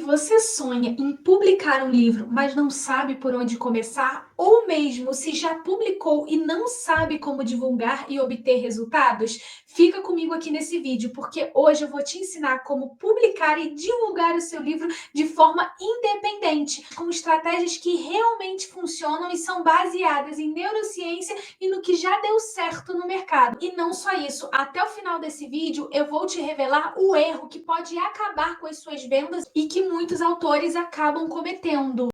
você sonha em publicar um livro, mas não sabe por onde começar, ou mesmo se já publicou e não sabe como divulgar e obter resultados, fica comigo aqui nesse vídeo, porque hoje eu vou te ensinar como publicar e divulgar o seu livro de forma independente, com estratégias que realmente funcionam e são baseadas em neurociência e no que já deu certo no mercado. E não só isso, até o final desse vídeo eu vou te revelar o erro que pode acabar com as suas vendas e que muitos autores acabam cometendo.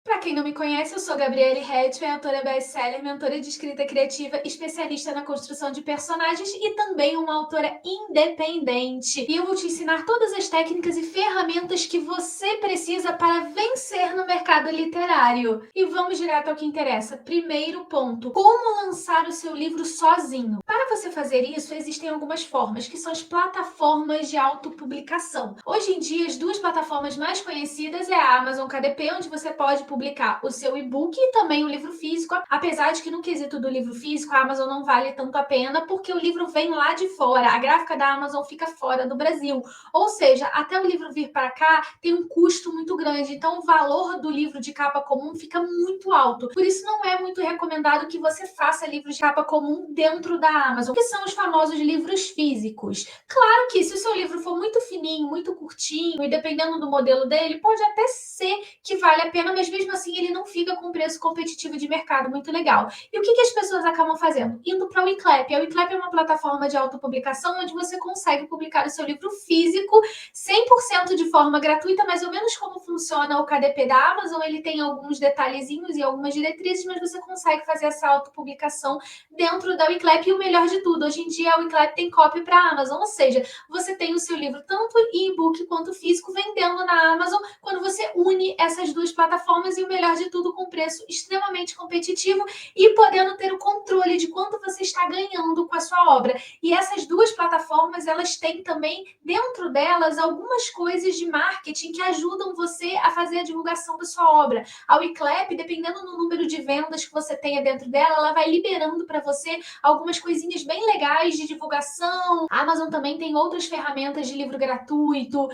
Para quem não me conhece, eu sou Gabriele Hetman, autora best-seller, mentora de escrita criativa, especialista na construção de personagens e também uma autora independente. E eu vou te ensinar todas as técnicas e ferramentas que você precisa para vencer no mercado literário. E vamos direto ao que interessa. Primeiro ponto: como lançar o seu livro sozinho? Para você fazer isso, existem algumas formas, que são as plataformas de autopublicação. Hoje em dia, as duas plataformas mais conhecidas é a Amazon KDP, onde você pode publicar o seu e-book e também o livro físico, apesar de que no quesito do livro físico a Amazon não vale tanto a pena, porque o livro vem lá de fora, a gráfica da Amazon fica fora do Brasil, ou seja, até o livro vir para cá tem um custo muito grande, então o valor do livro de capa comum fica muito alto, por isso não é muito recomendado que você faça livros de capa comum dentro da Amazon, que são os famosos livros físicos. Claro que se o seu livro for muito fininho, muito curtinho, e dependendo do modelo dele, pode até ser que vale a pena, mas mesmo assim ele não fica com preço competitivo de mercado muito legal. E o que as pessoas acabam fazendo? Indo para o Wiclap. A Wiclap é uma plataforma de autopublicação onde você consegue publicar o seu livro físico 100% de forma gratuita, mais ou menos como funciona o KDP da Amazon. Ele tem alguns detalhezinhos e algumas diretrizes, mas você consegue fazer essa autopublicação dentro da Wiclap. E o melhor de tudo, hoje em dia a Wiclap tem copy para a Amazon, ou seja, você tem o seu livro tanto e-book quanto físico vendendo na Amazon quando você une essas duas plataformas e o melhor de tudo, com preço extremamente competitivo e podendo ter o controle de quanto você está ganhando com a sua obra. E essas duas plataformas, elas têm também dentro delas algumas coisas de marketing que ajudam você a fazer a divulgação da sua obra. A Wiclap, dependendo do número de vendas que você tenha dentro dela, ela vai liberando para você algumas coisinhas bem legais de divulgação. A Amazon também tem outras ferramentas de livro gratuito,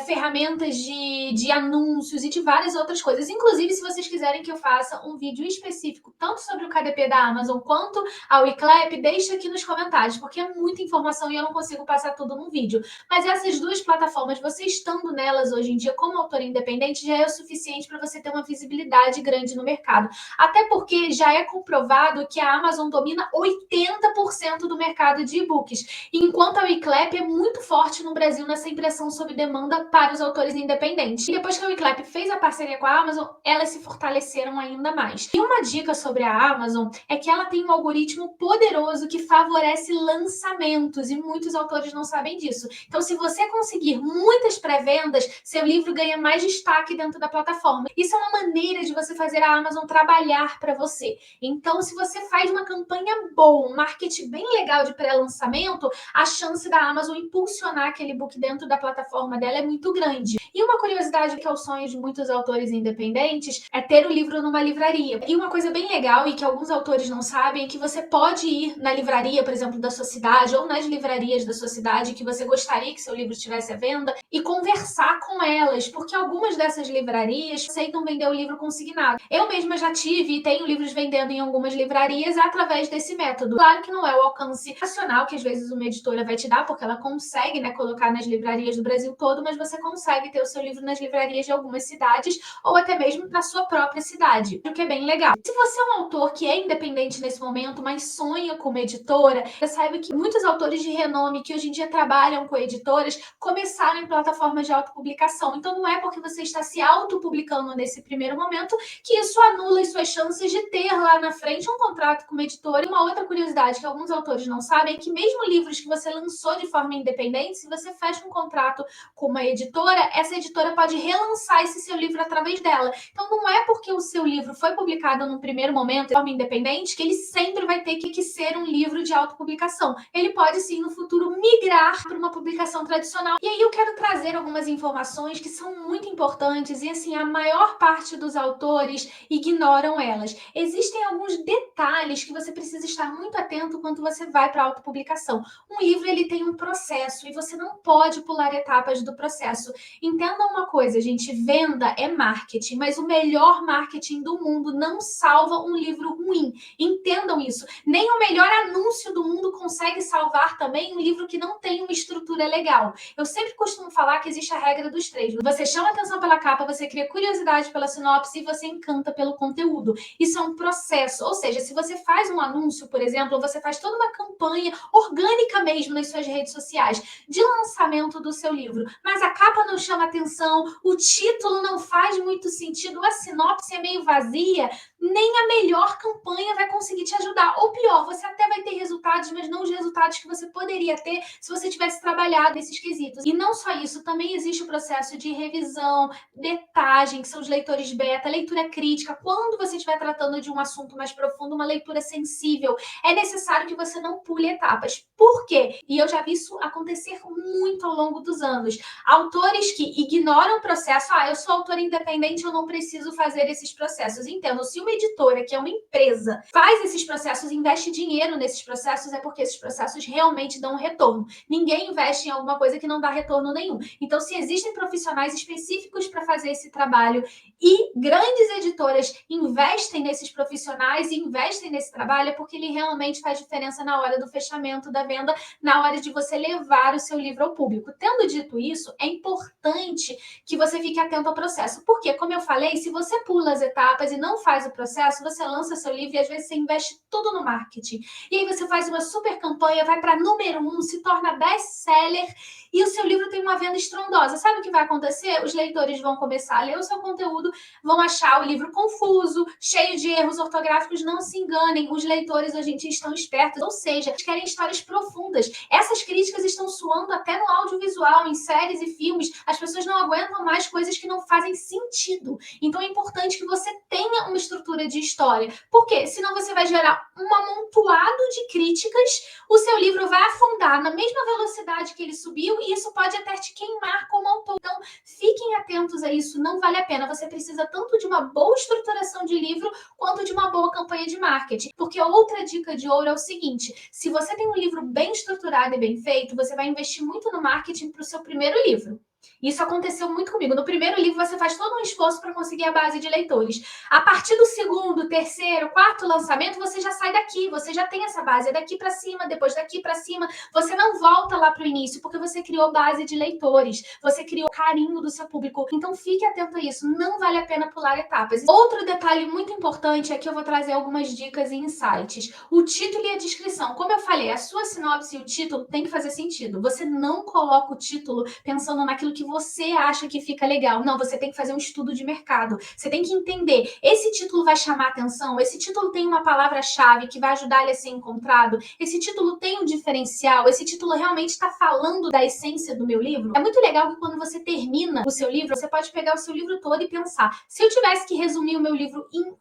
ferramentas de anúncios e de várias outras coisas. Inclusive, se vocês quiserem que eu faça um vídeo específico tanto sobre o KDP da Amazon quanto a Wiclap, deixa aqui nos comentários, porque é muita informação e eu não consigo passar tudo num vídeo. Mas essas duas plataformas, você estando nelas hoje em dia como autora independente, já é o suficiente para você ter uma visibilidade grande no mercado. Até porque já é comprovado que a Amazon domina 80% do mercado de e-books, enquanto a Wiclap é muito forte no Brasil nessa impressão sob demanda para os autores independentes. E depois que a Wiclap fez a parceria com a Amazon, elas se fortaleceram ainda mais. E uma dica sobre a Amazon é que ela tem um algoritmo poderoso que favorece lançamentos, e muitos autores não sabem disso. Então, se você conseguir muitas pré-vendas, seu livro ganha mais destaque dentro da plataforma. Isso é uma maneira de você fazer a Amazon trabalhar para você. Então, se você faz uma campanha boa, um marketing bem legal de pré-lançamento, a chance da Amazon impulsionar aquele book dentro da plataforma dela é muito grande. E uma curiosidade que é o sonho de muitos autores independentes é ter o livro numa livraria. E uma coisa bem legal e que alguns autores não sabem é que você pode ir na livraria, por exemplo, da sua cidade ou nas livrarias da sua cidade que você gostaria que seu livro estivesse à venda e conversar com elas, porque algumas dessas livrarias aceitam vender o livro consignado. Eu mesma já tive e tenho livros vendendo em algumas livrarias através desse método. Claro que não é o alcance nacional que às vezes uma editora vai te dar, porque ela consegue, né, colocar nas livrarias do Brasil todo, mas você consegue ter o seu livro nas livrarias de algumas cidades ou até mesmo na sua própria cidade, o que é bem legal. Se você é um autor que é independente nesse momento, mas sonha com uma editora, saiba que muitos autores de renome que hoje em dia trabalham com editoras começaram em plataformas de autopublicação. Então não é porque você está se autopublicando nesse primeiro momento que isso anula as suas chances de ter lá na frente um contrato com uma editora. E uma outra curiosidade que alguns autores não sabem é que mesmo livros que você lançou de forma independente, se você fecha um contrato com uma editora, essa editora pode relançar esse seu livro através dela. Então não é porque o seu livro foi publicado num primeiro momento de forma independente que ele sempre vai ter que ser um livro de autopublicação. Ele pode sim no futuro migrar para uma publicação tradicional. E aí eu quero trazer algumas informações que são muito importantes e assim a maior parte dos autores ignoram elas. Existem alguns detalhes que você precisa estar muito atento quando você vai para a autopublicação. Um livro ele tem um processo e você não pode pular etapas do processo. Entenda uma coisa, gente, venda é marketing, mas o melhor marketing do mundo não salva um livro ruim. Entendam isso. Nem o melhor anúncio do mundo consegue salvar também um livro que não tem uma estrutura legal. Eu sempre costumo falar que existe a regra dos três. Você chama atenção pela capa, você cria curiosidade pela sinopse e você encanta pelo conteúdo. Isso é um processo. Ou seja, se você faz um anúncio, por exemplo, ou você faz toda uma campanha orgânica mesmo nas suas redes sociais de lançamento do seu livro, mas a capa não chama atenção, o título não faz muito sentido, a sinopse é meio vazia, nem a melhor campanha vai conseguir te ajudar. Ou pior, você até vai ter resultados, mas não os resultados que você poderia ter se você tivesse trabalhado nesses quesitos. E não só isso, também existe o processo de revisão, detagem, que são os leitores beta, leitura crítica. Quando você estiver tratando de um assunto mais profundo, uma leitura sensível, é necessário que você não pule etapas. Por quê? E eu já vi isso acontecer muito ao longo dos anos. Autores que ignoram o processo, eu sou autora independente, eu não preciso fazer esses processos. Entendo, se uma editora, que é uma empresa, faz esses processos, investe dinheiro nesses processos, é porque esses processos realmente dão um retorno. Ninguém investe em alguma coisa que não dá retorno nenhum. Então, se existem profissionais específicos para fazer esse trabalho e grandes editoras investem nesses profissionais e investem nesse trabalho, é porque ele realmente faz diferença na hora do fechamento da venda, na hora de você levar o seu livro ao público. Tendo dito isso, é importante que você fique atento ao processo. Porque, como eu falei, se você pula as etapas e não faz o processo, você lança seu livro e às vezes você investe tudo no marketing. E aí você faz uma super campanha, vai para número 1, se torna best-seller e o seu livro tem uma venda estrondosa. Sabe o que vai acontecer? Os leitores vão começar a ler o seu conteúdo, vão achar o livro confuso, cheio de erros ortográficos. Não se enganem, os leitores hoje em dia estão espertos, ou seja, eles querem histórias profundas. Essas críticas estão soando até no audiovisual, em séries e filmes. As pessoas não aguentam mais coisas que não fazem sentido. Então é importante que você tenha uma estrutura de história. Por quê? Senão você vai gerar um amontoado de críticas, o seu livro vai afundar na mesma velocidade que ele subiu e isso pode até te queimar como autor. Então, fiquem atentos a isso, não vale a pena. Você precisa tanto de uma boa estruturação de livro quanto de uma boa campanha de marketing. Porque outra dica de ouro é o seguinte: se você tem um livro bem estruturado e bem feito, você vai investir muito no marketing para o seu primeiro livro. Isso aconteceu muito comigo. No primeiro livro, você faz todo um esforço para conseguir a base de leitores. A partir do segundo, terceiro, quarto lançamento, você já sai daqui, você já tem essa base. É daqui para cima, depois daqui para cima. Você não volta lá para o início, porque você criou base de leitores, você criou carinho do seu público. Então, fique atento a isso. Não vale a pena pular etapas. Outro detalhe muito importante é que eu vou trazer algumas dicas e insights. O título e a descrição. Como eu falei, a sua sinopse e o título tem que fazer sentido. Você não coloca o título pensando naquilo que você acha que fica legal. Não, você tem que fazer um estudo de mercado. Você tem que entender, esse título vai chamar atenção? Esse título tem uma palavra-chave que vai ajudar ele a ser encontrado? Esse título tem um diferencial? Esse título realmente está falando da essência do meu livro? É muito legal que quando você termina o seu livro, você pode pegar o seu livro todo e pensar, se eu tivesse que resumir o meu livro em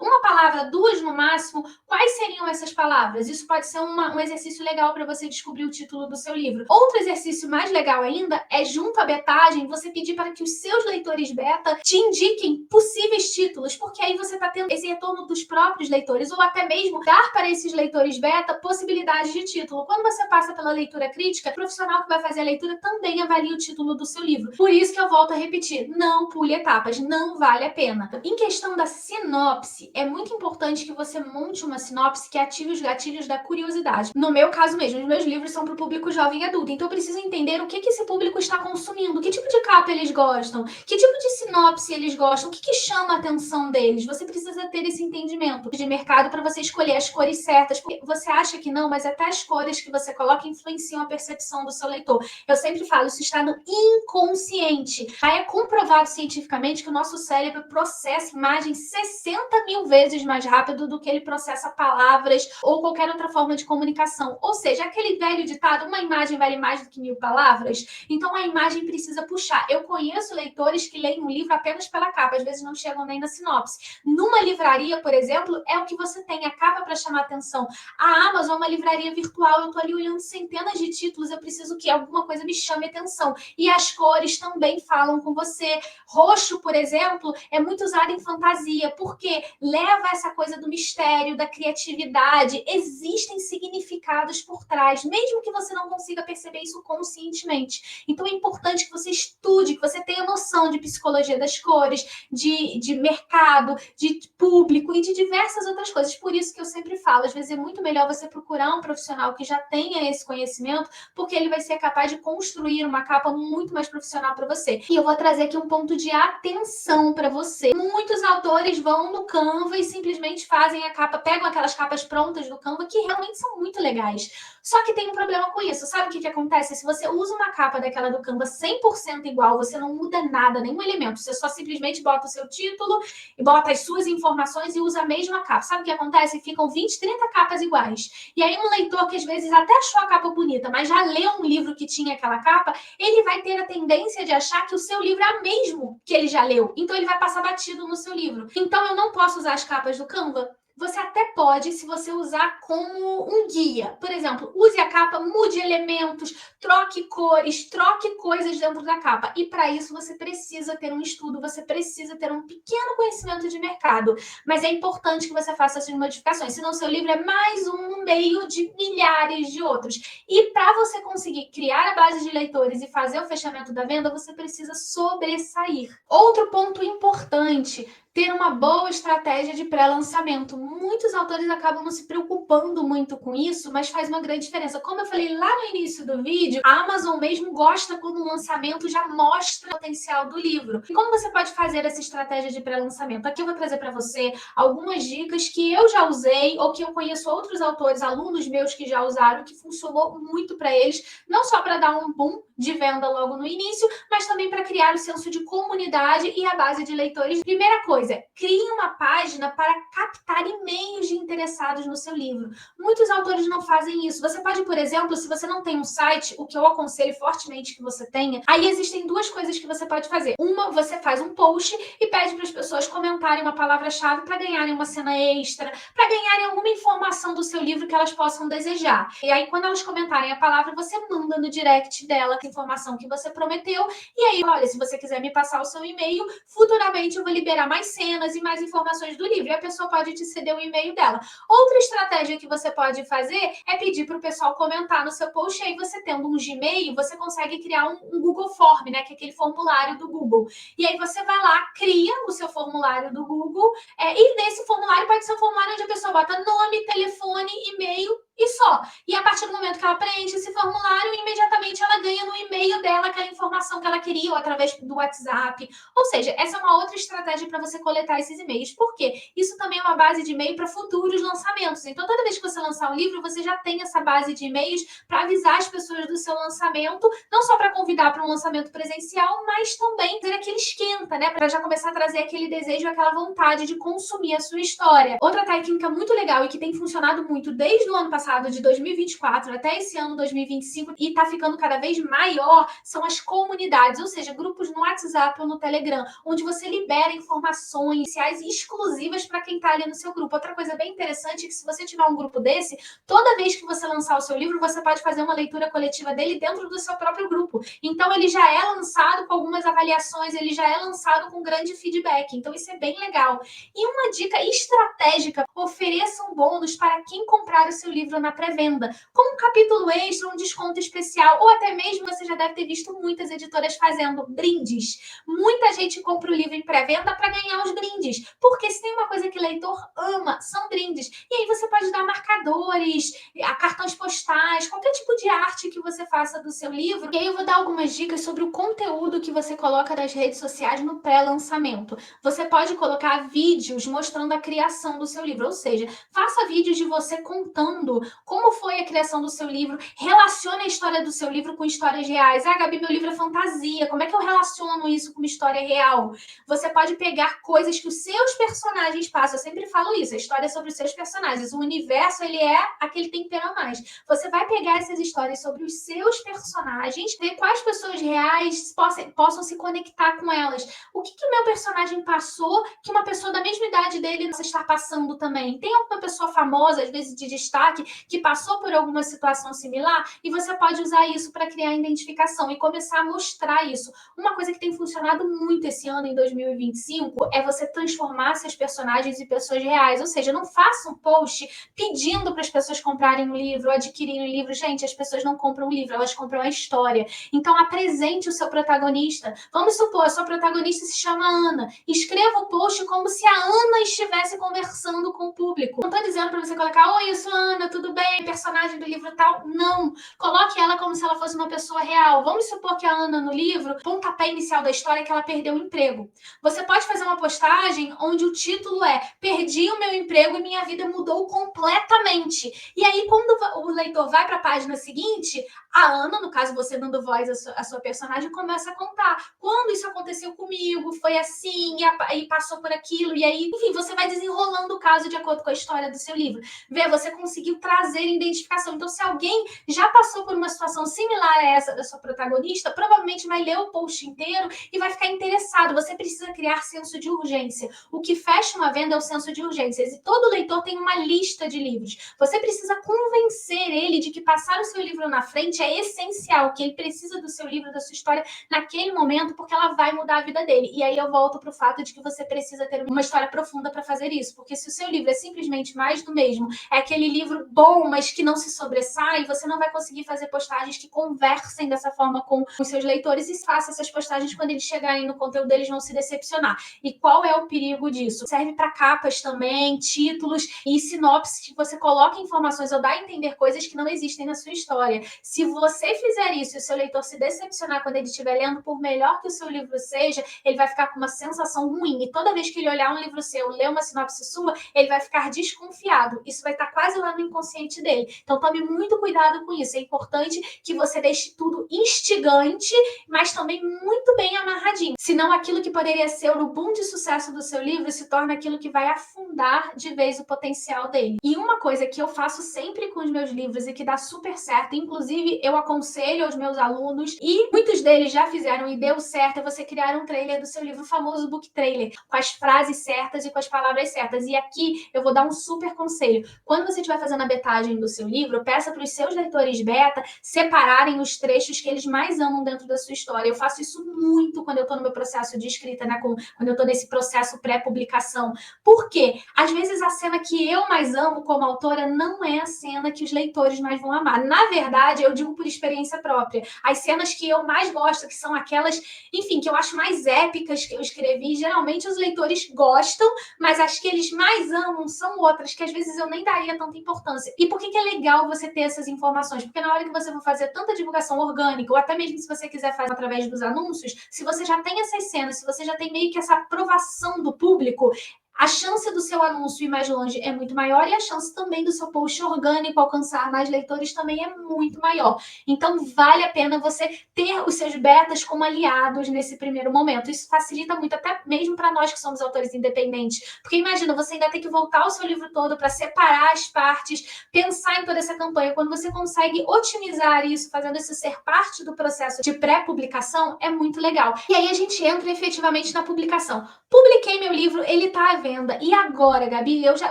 uma palavra, duas no máximo, quais seriam essas palavras? Isso pode ser um exercício legal para você descobrir o título do seu livro. Outro exercício mais legal ainda é, junto à betagem, você pedir para que os seus leitores beta te indiquem possíveis títulos, porque aí você está tendo esse retorno dos próprios leitores, ou até mesmo dar para esses leitores beta possibilidades de título. Quando você passa pela leitura crítica, o profissional que vai fazer a leitura também avalia o título do seu livro. Por isso que eu volto a repetir, não pule etapas, não vale a pena. Em questão da sinopse, é muito importante que você monte uma sinopse que ative os gatilhos da curiosidade. No meu caso mesmo, os meus livros são para o público jovem e adulto, então eu preciso entender o que esse público está consumindo, que tipo de capa eles gostam, que tipo de sinopse eles gostam, o que chama a atenção deles. Você precisa ter esse entendimento de mercado para você escolher as cores certas, porque você acha que não, mas até as cores que você coloca influenciam a percepção do seu leitor. Eu sempre falo, isso está no inconsciente. Aí é comprovado cientificamente que o nosso cérebro processa imagens 60 mil vezes mais rápido do que ele processa palavras ou qualquer outra forma de comunicação. Ou seja, aquele velho ditado, uma imagem vale mais do que 1000 palavras. Então a imagem imagem precisa puxar. Eu conheço leitores que leem um livro apenas pela capa, às vezes não chegam nem na sinopse. Numa livraria, por exemplo, é o que você tem, a capa para chamar atenção. A Amazon é uma livraria virtual, eu estou ali olhando centenas de títulos, eu preciso que alguma coisa me chame atenção. E as cores também falam com você. Roxo, por exemplo, é muito usado em fantasia, porque leva essa coisa do mistério, da criatividade. Existem significados por trás, mesmo que você não consiga perceber isso conscientemente. Então é importante que você estude, que você tenha noção de psicologia das cores, de mercado, de público e de diversas outras coisas. Por isso que eu sempre falo, às vezes é muito melhor você procurar um profissional que já tenha esse conhecimento, porque ele vai ser capaz de construir uma capa muito mais profissional para você. E eu vou trazer aqui um ponto de atenção para você. Muitos autores vão no Canva e simplesmente fazem a capa, pegam aquelas capas prontas do Canva que realmente são muito legais. Só que tem um problema com isso. Sabe o que acontece? Se você usa uma capa daquela do Canva 100% igual, você não muda nada, nenhum elemento. Você só simplesmente bota o seu título e bota as suas informações e usa a mesma capa. Sabe o que acontece? Ficam 20, 30 capas iguais. E aí um leitor que às vezes até achou a capa bonita, mas já leu um livro que tinha aquela capa, ele vai ter a tendência de achar que o seu livro é o mesmo que ele já leu. Então ele vai passar batido no seu livro. Então eu não posso usar as capas do Canva? Você até pode, se você usar como um guia. Por exemplo, use a capa, mude elementos, troque cores, troque coisas dentro da capa. E para isso você precisa ter um estudo, você precisa ter um pequeno conhecimento de mercado. Mas é importante que você faça essas modificações, senão seu livro é mais um no meio de milhares de outros. E para você conseguir criar a base de leitores e fazer o fechamento da venda, você precisa sobressair. Outro ponto importante: ter uma boa estratégia de pré-lançamento. Muitos autores acabam não se preocupando muito com isso, mas faz uma grande diferença. Como eu falei lá no início do vídeo, a Amazon mesmo gosta quando o lançamento já mostra o potencial do livro. E como você pode fazer essa estratégia de pré-lançamento? Aqui eu vou trazer para você algumas dicas que eu já usei ou que eu conheço outros autores, alunos meus que já usaram, que funcionou muito para eles, não só para dar um boom de venda logo no início, mas também para criar o senso de comunidade e a base de leitores. Primeira coisa, crie uma página para captar e-mails de interessados no seu livro. Muitos autores não fazem isso. Você pode, por exemplo, se você não tem um site, o que eu aconselho fortemente que você tenha, aí existem duas coisas que você pode fazer. Uma, você faz um post e pede para as pessoas comentarem uma palavra-chave para ganharem uma cena extra, para ganharem alguma informação do seu livro que elas possam desejar. E aí, quando elas comentarem a palavra, você manda no direct dela a informação que você prometeu. E aí, olha, se você quiser me passar o seu e-mail, futuramente eu vou liberar mais cenas e mais informações do livro. E a pessoa pode te ceder o e-mail dela. Outra estratégia que você pode fazer é pedir para o pessoal comentar no seu post. E aí, você tendo um Gmail, você consegue criar um Google Form, né? Que é aquele formulário do Google. E aí, você vai lá, cria o seu formulário do Google. E nesse formulário pode ser um formulário onde a pessoa bota nome, telefone, e-mail e só. E a partir do momento que ela preenche esse formulário, imediatamente ela ganha no e-mail dela aquela informação que ela queria, ou através do WhatsApp. Ou seja, essa é uma outra estratégia para você coletar esses e-mails. Por quê? Isso também é uma base de e-mail para futuros lançamentos. Então, toda vez que você lançar um livro, você já tem essa base de e-mails para avisar as pessoas do seu lançamento, não só para convidar para um lançamento presencial, mas também ter aquele esquenta, né? Para já começar a trazer aquele desejo, aquela vontade de consumir a sua história. Outra técnica muito legal e que tem funcionado muito desde o ano passado, de 2024 até esse ano 2025, e tá ficando cada vez maior, são as comunidades, ou seja, grupos no WhatsApp ou no Telegram, onde você libera informações iniciais e exclusivas para quem tá ali no seu grupo. Outra coisa bem interessante é que se você tiver um grupo desse, toda vez que você lançar o seu livro, você pode fazer uma leitura coletiva dele dentro do seu próprio grupo. Então ele já é lançado com algumas avaliações, ele já é lançado com grande feedback. Então isso é bem legal. E uma dica estratégica: ofereça um bônus para quem comprar o seu livro na pré-venda, como um capítulo extra, um desconto especial, ou até mesmo você já deve ter visto muitas editoras fazendo brindes. Muita gente compra o livro em pré-venda para ganhar os brindes, porque se tem uma coisa que o leitor ama, são brindes. E aí você pode dar marcadores, cartões postais, qualquer tipo de arte que você faça do seu livro. E aí eu vou dar algumas dicas sobre o conteúdo que você coloca nas redes sociais sociais no pré-lançamento. Você pode colocar vídeos mostrando a criação do seu livro, ou seja, faça vídeos de você contando como foi a criação do seu livro, relacione a história do seu livro com histórias reais. Ah, Gabi, meu livro é fantasia, como é que eu relaciono isso com uma história real? Você pode pegar coisas que os seus personagens passam, eu sempre falo isso, a história é sobre os seus personagens, o universo, ele é aquele tempero a mais. Você vai pegar essas histórias sobre os seus personagens, ver quais pessoas reais possam se conectar com elas. O que o meu personagem passou que uma pessoa da mesma idade dele não está passando também? Tem alguma pessoa famosa, às vezes de destaque, que passou por alguma situação similar? E você pode usar isso para criar identificação e começar a mostrar isso. Uma coisa que tem funcionado muito esse ano, em 2025, é você transformar seus personagens em pessoas reais. Ou seja, não faça um post pedindo para as pessoas comprarem um livro, adquirirem um livro. Gente, as pessoas não compram um livro, elas compram a história. Então, apresente o seu protagonista. Vamos supor, a sua protagonista se chama Ana. Escreva o post como se a Ana estivesse conversando com o público. Não estou dizendo para você colocar, oi, eu sou a Ana, tudo bem? Personagem do livro tal. Não. Coloque ela como se ela fosse uma pessoa real. Vamos supor que a Ana, no livro, o pontapé inicial da história é que ela perdeu o emprego. Você pode fazer uma postagem onde o título é Perdi o meu emprego e minha vida mudou completamente. E aí, quando o leitor vai para a página seguinte, a Ana, no caso você dando voz à sua personagem, começa a contar. Quando isso aconteceu comigo, foi assim, e passou por aquilo, e aí, enfim, você vai desenrolando o caso de acordo com a história do seu livro. Vê, você conseguiu trazer identificação. Então, se alguém já passou por uma situação similar a essa da sua protagonista, provavelmente vai ler o post inteiro e vai ficar interessado. Você precisa criar senso de urgência. O que fecha uma venda é o senso de urgência. E todo leitor tem uma lista de livros. Você precisa convencer ele de que passar o seu livro na frente é essencial, que ele precisa do seu livro, da sua história naquele momento, porque ela vai mudar a vida dele. E aí eu volto para o fato de que você precisa ter uma história profunda para fazer isso. Porque se o seu livro é simplesmente mais do mesmo, é aquele livro bom, mas que não se sobressai, você não vai conseguir fazer postagens que conversem dessa forma com os seus leitores, e faça essas postagens quando eles chegarem no conteúdo, eles vão se decepcionar. E qual é o perigo disso? Serve para capas também, títulos e sinopse, que você coloca informações ou dá a entender coisas que não existem na sua história. Se você fizer isso e o seu leitor se decepcionar quando ele estiver lendo, por melhor que o seu livro seja, ele vai ficar com uma sensação ruim. E toda vez que ele olhar um livro seu, ler uma sinopse sua, ele vai ficar desconfiado. Isso vai estar quase lá no inconsciente dele. Então tome muito cuidado com isso. É importante que você deixe tudo instigante, mas também muito bem amarradinho. Senão aquilo que poderia ser o boom de sucesso do seu livro se torna aquilo que vai afundar de vez o potencial dele. E uma coisa que eu faço sempre com os meus livros e que dá super certo, inclusive eu aconselho aos meus alunos, e muitos deles já fizeram e deu certo, é você criar um trailer do seu livro, o famoso book trailer, com as frases certas e com as palavras certas. E aqui eu vou dar um super conselho. Quando você estiver fazendo a betagem do seu livro, peça para os seus leitores beta separarem os trechos que eles mais amam dentro da sua história. Eu faço isso muito quando eu estou no meu processo de escrita, né? Quando eu estou nesse processo pré-publicação. Por quê? Às vezes a cena que eu mais amo como autora não é a cena que os leitores mais vão amar. Na verdade, eu digo por experiência própria. As cenas que eu mais gosto, que são aquelas, enfim, que eu acho mais épicas que eu escrevi, geralmente os leitores gostam, mas as que eles mais amam são outras, que às vezes eu nem daria tanta importância. E por que é legal você ter essas informações? Porque na hora que você for fazer tanta divulgação orgânica, ou até mesmo se você quiser fazer através dos anúncios, se você já tem essas cenas, se você já tem meio que essa aprovação do público, a chance do seu anúncio ir mais longe é muito maior, e a chance também do seu post orgânico alcançar mais leitores também é muito maior. Então, vale a pena você ter os seus betas como aliados nesse primeiro momento. Isso facilita muito, até mesmo para nós que somos autores independentes. Porque imagina, você ainda tem que voltar o seu livro todo para separar as partes, pensar em toda essa campanha. Quando você consegue otimizar isso, fazendo isso ser parte do processo de pré-publicação, é muito legal. E aí a gente entra efetivamente na publicação. Publiquei meu livro, ele está à venda. E agora, Gabi?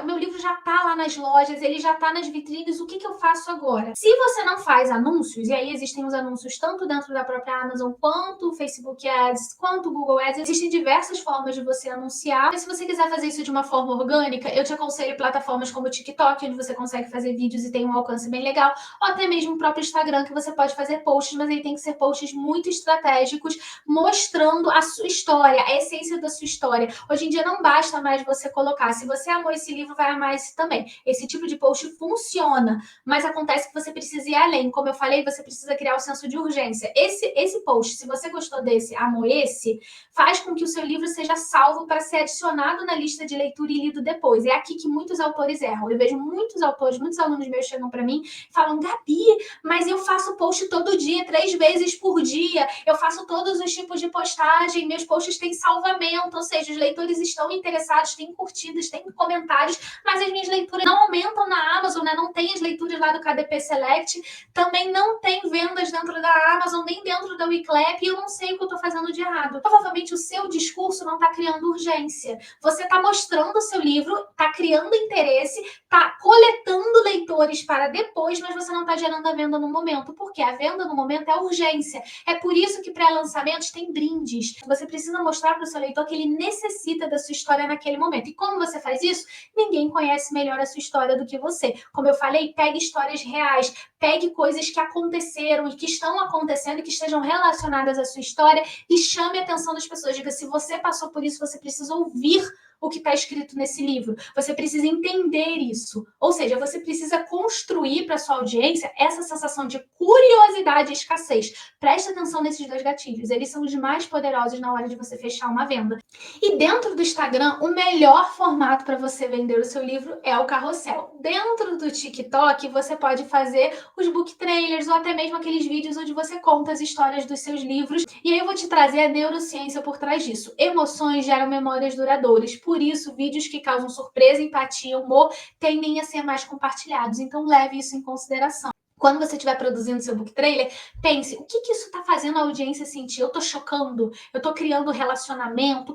Meu livro já está lá nas lojas, ele já está nas vitrines. O que eu faço agora? Se você não faz anúncios, e aí existem os anúncios tanto dentro da própria Amazon, quanto o Facebook Ads, quanto o Google Ads, existem diversas formas de você anunciar. Mas se você quiser fazer isso de uma forma orgânica, eu te aconselho plataformas como o TikTok, onde você consegue fazer vídeos e tem um alcance bem legal, ou até mesmo o próprio Instagram, que você pode fazer posts, mas aí tem que ser posts muito estratégicos, mostrando a sua história, a essência da sua história. Hoje em dia não basta mais mais você colocar. Se você amou esse livro, vai amar esse também. Esse tipo de post funciona, mas acontece que você precisa ir além. Como eu falei, você precisa criar o senso de urgência. Esse post, se você gostou desse, amou esse, faz com que o seu livro seja salvo para ser adicionado na lista de leitura e lido depois. É aqui que muitos autores erram. Eu vejo muitos autores, muitos alunos meus chegam para mim e falam: Gabi, mas eu faço post todo dia, 3 vezes por dia, eu faço todos os tipos de postagem, meus posts têm salvamento, ou seja, os leitores estão interessados, têm curtidas, têm comentários, mas as minhas leituras não aumentam na Amazon, né? Não tem as leituras lá do KDP Select, também não tem vendas dentro da Amazon, nem dentro da Wiclap, e eu não sei o que eu estou fazendo de errado. Provavelmente o seu discurso não está criando urgência. Você está mostrando o seu livro, está criando interesse, está coletando leitores para depois, mas você não está gerando a venda no momento, porque a venda no momento é urgência. É por isso que pré-lançamentos tem brindes. Você precisa mostrar para o seu leitor que ele necessita da sua história naquele momento. E como você faz isso? Ninguém conhece melhor a sua história do que você. Como eu falei, pegue histórias reais, pegue coisas que aconteceram e que estão acontecendo e que estejam relacionadas à sua história e chame a atenção das pessoas. Diga: se você passou por isso, você precisa ouvir o que está escrito nesse livro. Você precisa entender isso. Ou seja, você precisa construir para sua audiência essa sensação de curiosidade e escassez. Preste atenção nesses dois gatilhos. Eles são os mais poderosos na hora de você fechar uma venda. E dentro do Instagram, o melhor formato para você vender o seu livro é o carrossel. Dentro do TikTok, você pode fazer os book trailers ou até mesmo aqueles vídeos onde você conta as histórias dos seus livros. E aí eu vou te trazer a neurociência por trás disso. Emoções geram memórias duradouras. Por isso, vídeos que causam surpresa, empatia, humor, tendem a ser mais compartilhados. Então, leve isso em consideração. Quando você estiver produzindo seu book trailer, pense: o que isso está fazendo a audiência sentir? Eu estou chocando? Eu estou criando relacionamento?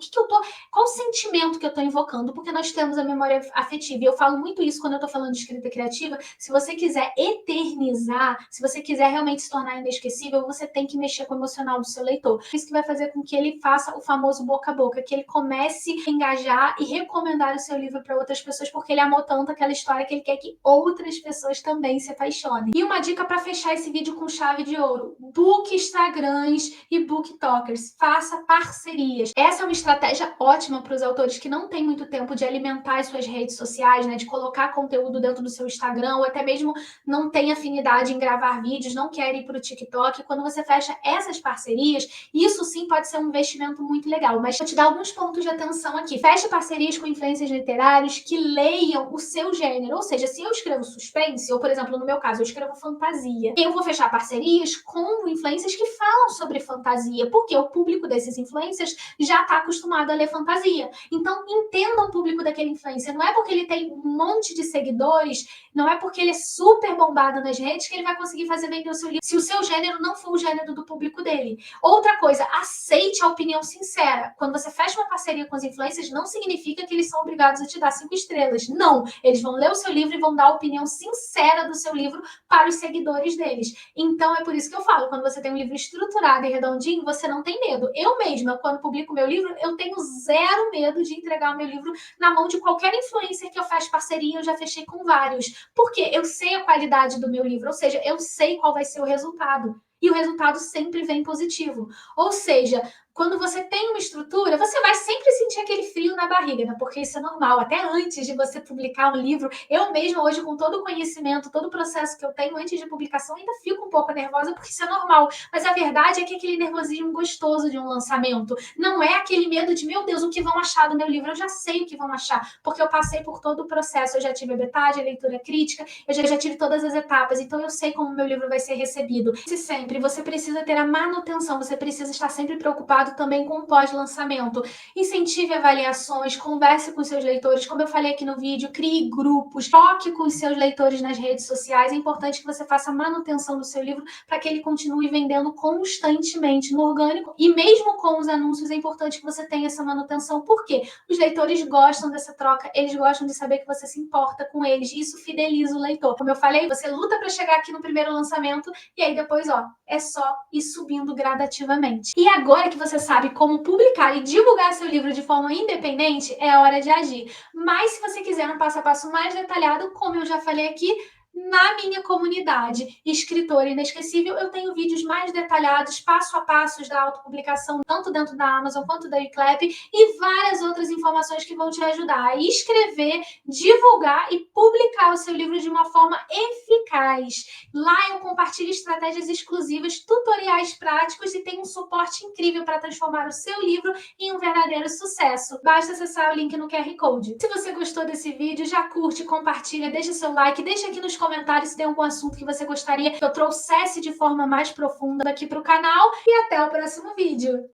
Qual o sentimento que eu estou invocando? Porque nós temos a memória afetiva. E eu falo muito isso quando eu estou falando de escrita criativa. Se você quiser eternizar, se você quiser realmente se tornar inesquecível, você tem que mexer com o emocional do seu leitor. Isso que vai fazer com que ele faça o famoso boca a boca, que ele comece a engajar e recomendar o seu livro para outras pessoas, porque ele amou tanto aquela história que ele quer que outras pessoas também se apaixonem. E uma dica para fechar esse vídeo com chave de ouro: book Instagrams e booktokers. Faça parcerias. Essa é uma estratégia ótima para os autores que não têm muito tempo de alimentar as suas redes sociais, né? De colocar conteúdo dentro do seu Instagram, ou até mesmo não tem afinidade em gravar vídeos, não quer ir para o TikTok. Quando você fecha essas parcerias, isso sim pode ser um investimento muito legal. Mas vou te dar alguns pontos de atenção aqui. Feche parcerias com influencers literários que leiam o seu gênero. Ou seja, se eu escrevo suspense, ou por exemplo, no meu caso, eu escrevo fantasia, eu vou fechar parcerias com influencers que falam sobre fantasia, porque o público desses influencers já está acostumado a ler fantasia. Então, entenda o público daquele influencer. Não é porque ele tem um monte de seguidores, não é porque ele é super bombado nas redes que ele vai conseguir fazer vender o seu livro, se o seu gênero não for o gênero do público dele. Outra coisa, aceite a opinião sincera. Quando você fecha uma parceria com os influencers, não significa que eles são obrigados a te dar 5 estrelas. Não, eles vão ler o seu livro e vão dar a opinião sincera do seu livro para os seguidores deles. Então, é por isso que eu falo: quando você tem um livro estruturado e redondinho, você não tem medo. Eu mesma, quando publico meu livro, eu tenho zero medo de entregar o meu livro na mão de qualquer influencer que eu faça parceria. Eu já fechei com vários. Porque eu sei a qualidade do meu livro, ou seja, eu sei qual vai ser o resultado. E o resultado sempre vem positivo. Ou seja, quando você tem uma estrutura, você vai sempre sentir aquele frio na barriga, né? Porque isso é normal. Até antes de você publicar um livro, eu mesma hoje, com todo o conhecimento, todo o processo que eu tenho antes de publicação, ainda fico um pouco nervosa, porque isso é normal. Mas a verdade é que é aquele nervosismo gostoso de um lançamento. Não é aquele medo de: meu Deus, o que vão achar do meu livro? Eu já sei o que vão achar, porque eu passei por todo o processo. Eu já tive a betade, a leitura crítica, eu já tive todas as etapas, então eu sei como o meu livro vai ser recebido. E sempre você precisa ter a manutenção, você precisa estar sempre preocupado também com o pós-lançamento. Incentive avaliações, converse com seus leitores, como eu falei aqui no vídeo, crie grupos, toque com os seus leitores nas redes sociais. É importante que você faça a manutenção do seu livro para que ele continue vendendo constantemente no orgânico, e mesmo com os anúncios é importante que você tenha essa manutenção. Por quê? Os leitores gostam dessa troca, eles gostam de saber que você se importa com eles, e isso fideliza o leitor. Como eu falei, você luta para chegar aqui no primeiro lançamento, e aí depois, é só ir subindo gradativamente. E agora que você sabe como publicar e divulgar seu livro de forma independente, é hora de agir. Mas se você quiser um passo a passo mais detalhado, como eu já falei aqui, Na minha comunidade Escritora Inesquecível, eu tenho vídeos mais detalhados, passo a passos da autopublicação, tanto dentro da Amazon quanto da Uclap, e várias outras informações que vão te ajudar a escrever, divulgar e publicar o seu livro de uma forma eficaz. Lá eu compartilho estratégias exclusivas, tutoriais práticos e tenho um suporte incrível para transformar o seu livro em um verdadeiro sucesso. Basta acessar o link no QR Code. Se você gostou desse vídeo, já curte, compartilha, deixa seu like, deixa aqui nos comentários se tem algum assunto que você gostaria que eu trouxesse de forma mais profunda aqui para o canal e até o próximo vídeo.